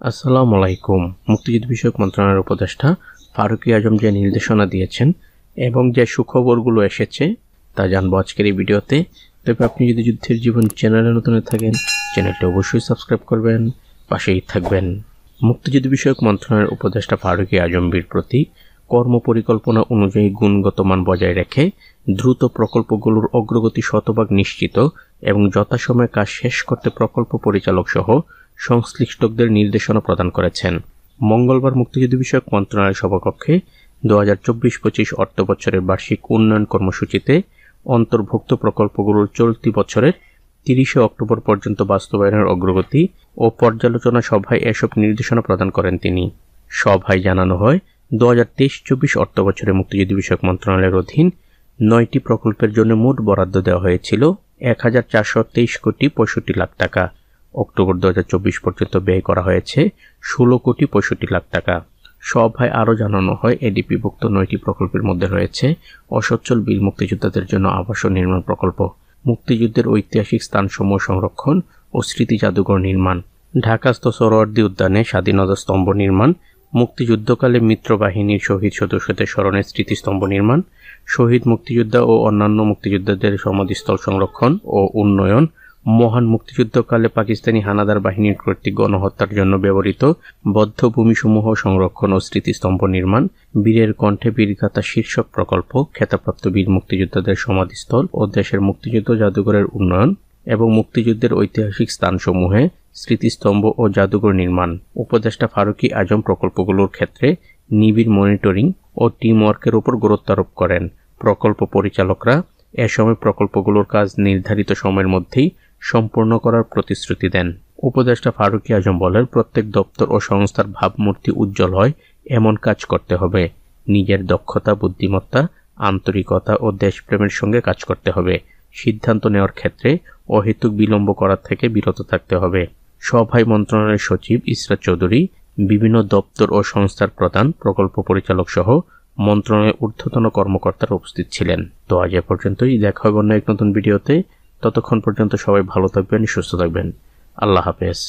আসসালামু আলাইকুম। মুক্তিযুদ্ধ বিষয়ক মন্ত্রণালয়ের উপদেষ্টা ফারুকী আজম যে নির্দেশনা দিয়েছেন এবং যে সুখবরগুলো এসেছে তা জানবো আজকের এই ভিডিওতে। তবে আপনি যদি যুদ্ধের জীবন চ্যানেলে নতুন থাকেন, চ্যানেলটি অবশ্যই সাবস্ক্রাইব করবেন, পাশেই থাকবেন। মুক্তিযুদ্ধ বিষয়ক মন্ত্রণালয়ের উপদেষ্টা ফারুকী আজমের প্রতি কর্মপরিকল্পনা অনুযায়ী গুণগত মান বজায় রেখে দ্রুত প্রকল্পগুলোর অগ্রগতি শতভাগ নিশ্চিত এবং যথাসময়ে কাজ শেষ করতে প্রকল্প পরিচালক সহ সংশ্লিষ্টদের নির্দেশনা প্রদান করেছেন। মঙ্গলবার মুক্তিযুদ্ধ বিষয়ক মন্ত্রণালয়ের সভাকক্ষে 2024-25 অর্থবছরের বার্ষিক উন্নয়ন কর্মসূচিতে অন্তর্ভুক্ত প্রকল্পগুলোর চলতি বছরের 30 অক্টোবর পর্যন্ত বাস্তবায়নের অগ্রগতি ও পর্যালোচনা সভায় এসব নির্দেশনা প্রদান করেন তিনি। সভায় জানানো হয়, 2023-24 অর্থবছরে মুক্তিযুদ্ধ বিষয়ক মন্ত্রণালয়ের অধীন 9টি প্রকল্পের জন্য মোট বরাদ্দ দেওয়া হয়েছিল 1423 কোটি 65 লাখ টাকা। অক্টোবর 2024 পর্যন্ত ব্যয় করা হয়েছে 16 কোটি 65 লাখ টাকা। সভায় আরও জানানো হয়, এডিপিভুক্ত 9টি প্রকল্পের মধ্যে রয়েছে অসচ্ছল বীর মুক্তিযোদ্ধাদের জন্য আবাসন নির্মাণ প্রকল্প, মুক্তিযুদ্ধের ঐতিহাসিক স্থানসমূহ সংরক্ষণ ও স্মৃতি জাদুঘর নির্মাণ, ঢাকাস্থ সোহরাওয়ার্দী উদ্যানে স্বাধীনতা স্তম্ভ নির্মাণ, মুক্তিযুদ্ধকালে মিত্রবাহিনীর শহীদ সদস্যদের স্মরণে স্মৃতিস্তম্ভ নির্মাণ, শহীদ মুক্তিযোদ্ধা ও অন্যান্য মুক্তিযোদ্ধাদের সমাধিস্থল সংরক্ষণ ও উন্নয়ন, মহান মুক্তিযুদ্ধকালে পাকিস্তানি হানাদার বাহিনীর কর্তৃক গণহত্যার জন্য ব্যবহৃত বধ্যভূমিসমূহ সংরক্ষণ ও স্মৃতিস্তম্ভ নির্মাণ, বীরের কণ্ঠে বীরগাথা শীর্ষক প্রকল্প, খেতাবপ্রাপ্ত বীর মুক্তিযোদ্ধাদের সমাধিস্থল ও দেশের মুক্তিযুদ্ধ জাদুঘরের উন্নয়ন এবং মুক্তিযুদ্ধের ঐতিহাসিক স্থানসমূহে স্মৃতিস্তম্ভ ও জাদুঘর নির্মাণ। উপদেষ্টা ফারুকী আজম প্রকল্পগুলোর ক্ষেত্রে নিবিড় মনিটরিং ও টিম ওয়ার্কের উপর গুরুত্ব আরোপ করেন। প্রকল্প পরিচালকরা এ সময় প্রকল্পগুলোর কাজ নির্ধারিত সময়ের মধ্যেই সম্পূর্ণ করার প্রতিশ্রুতি দেন। উপদেষ্টা ফারুকী আজম বলেন, প্রত্যেক দপ্তর ও সংস্থার ভাবমূর্তি উজ্জ্বল হয় এমন কাজ করতে হবে। নিজের দক্ষতা, বুদ্ধিমত্তা, আন্তরিকতা ও দেশপ্রেমের সঙ্গে কাজ করতে হবে। সিদ্ধান্ত নেওয়ার ক্ষেত্রে অহেতুক বিলম্ব করার থেকে বিরত থাকতে হবে। সভায় মন্ত্রণালয়ের সচিব ইসরাত চৌধুরী, বিভিন্ন দপ্তর ও সংস্থার প্রধান, প্রকল্প পরিচালক সহ মন্ত্রণালয়ের ঊর্ধ্বতন কর্মকর্তারা উপস্থিত ছিলেন। তো আজ এ পর্যন্তই, দেখা হবে অন্য এক নতুন ভিডিওতে। ততক্ষণ পর্যন্ত সবাই ভালো থাকবেন, সুস্থ থাকবেন। আল্লাহ হাফেজ।